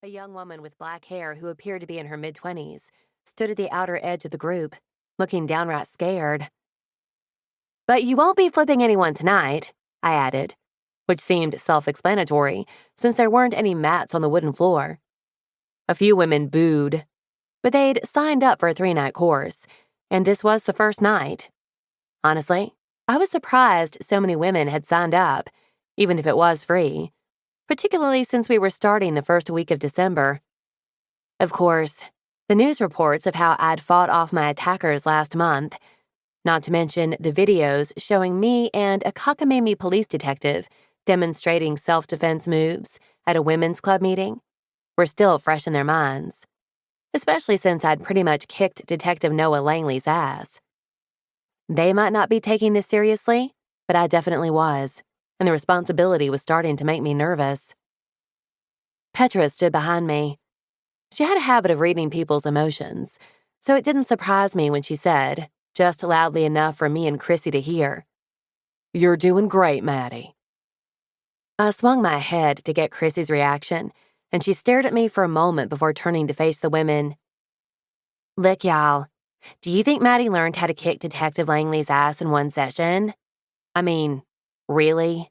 A young woman with black hair who appeared to be in her mid-20s stood at the outer edge of the group, looking downright scared. "But you won't be flipping anyone tonight," I added, which seemed self-explanatory since there weren't any mats on the wooden floor. A few women booed, but they'd signed up for a 3-night course, and this was the first night. Honestly, I was surprised so many women had signed up, even if it was free, particularly since we were starting the first week of December. Of course, the news reports of how I'd fought off my attackers last month, not to mention the videos showing me and a cockamamie police detective demonstrating self-defense moves at a women's club meeting, were still fresh in their minds, especially since I'd pretty much kicked Detective Noah Langley's ass. They might not be taking this seriously, but I definitely was, and the responsibility was starting to make me nervous. Petra stood behind me. She had a habit of reading people's emotions, so it didn't surprise me when she said, just loudly enough for me and Chrissy to hear, "You're doing great, Maddie." I swung my head to get Chrissy's reaction, and she stared at me for a moment before turning to face the women. "Look, y'all, do you think Maddie learned how to kick Detective Langley's ass in one session? I mean, really?"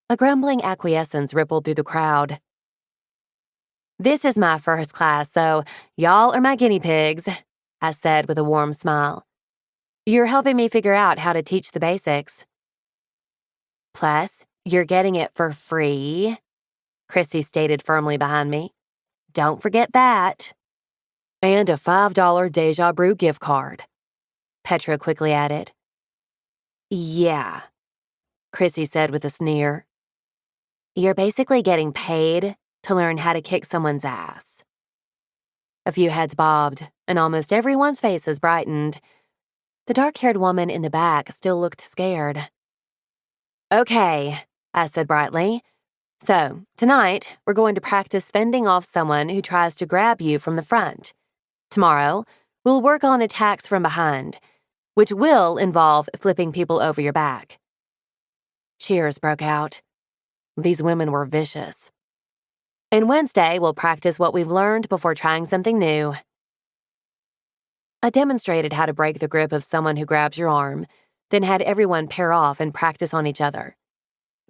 A grumbling acquiescence rippled through the crowd. "This is my first class, so y'all are my guinea pigs," I said with a warm smile. "You're helping me figure out how to teach the basics. Plus, you're getting it for free," Chrissy stated firmly behind me. "Don't forget that." "And a $5 Deja Brew gift card," Petra quickly added. "Yeah," Chrissy said with a sneer. "You're basically getting paid to learn how to kick someone's ass." A few heads bobbed, and almost everyone's faces brightened. The dark-haired woman in the back still looked scared. "Okay," I said brightly. "So, tonight, we're going to practice fending off someone who tries to grab you from the front. Tomorrow, we'll work on attacks from behind, which will involve flipping people over your back." Cheers broke out. These women were vicious. "And Wednesday, we'll practice what we've learned before trying something new." I demonstrated how to break the grip of someone who grabs your arm, then had everyone pair off and practice on each other.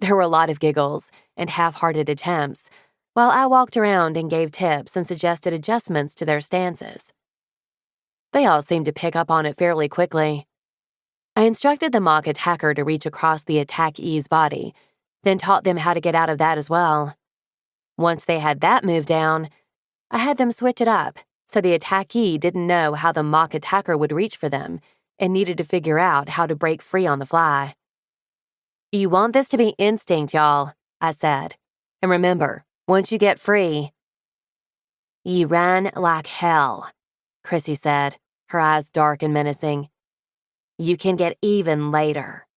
There were a lot of giggles and half-hearted attempts, while I walked around and gave tips and suggested adjustments to their stances. They all seemed to pick up on it fairly quickly. I instructed the mock attacker to reach across the attackee's body, then taught them how to get out of that as well. Once they had that move down, I had them switch it up, so the attackee didn't know how the mock attacker would reach for them and needed to figure out how to break free on the fly. "You want this to be instinct, y'all," I said. "And remember, once you get free—" "You run like hell," Chrissy said, her eyes dark and menacing. "You can get even later."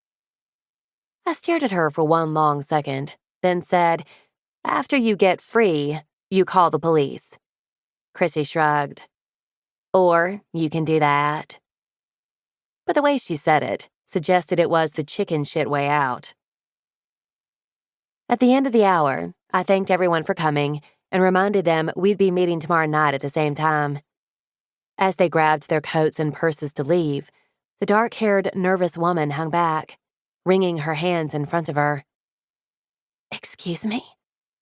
I stared at her for one long second, then said, "After you get free, you call the police." Chrissy shrugged. "Or you can do that." But the way she said it suggested it was the chicken shit way out. At the end of the hour, I thanked everyone for coming and reminded them we'd be meeting tomorrow night at the same time. As they grabbed their coats and purses to leave, the dark-haired, nervous woman hung back, wringing her hands in front of her. "Excuse me,"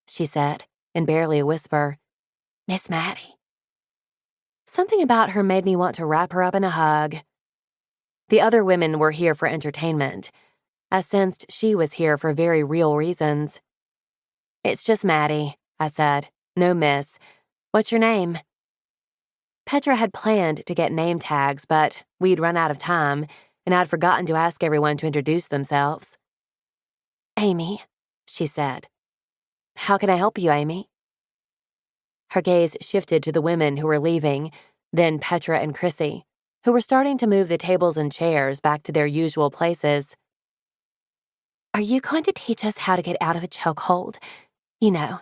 she said, in barely a whisper. "Miss Maddie." Something about her made me want to wrap her up in a hug. The other women were here for entertainment. I sensed she was here for very real reasons. "It's just Maddie," I said. "No miss. What's your name?" Petra had planned to get name tags, but we'd run out of time, and I'd forgotten to ask everyone to introduce themselves. "Amy," she said. "How can I help you, Amy?" Her gaze shifted to the women who were leaving, then Petra and Chrissy, who were starting to move the tables and chairs back to their usual places. "Are you going to teach us how to get out of a chokehold? You know,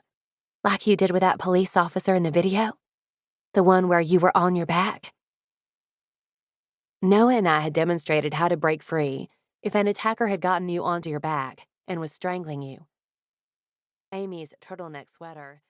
like you did with that police officer in the video? The one where you were on your back?" Noah and I had demonstrated how to break free if an attacker had gotten you onto your back and was strangling you. Amy's turtleneck sweater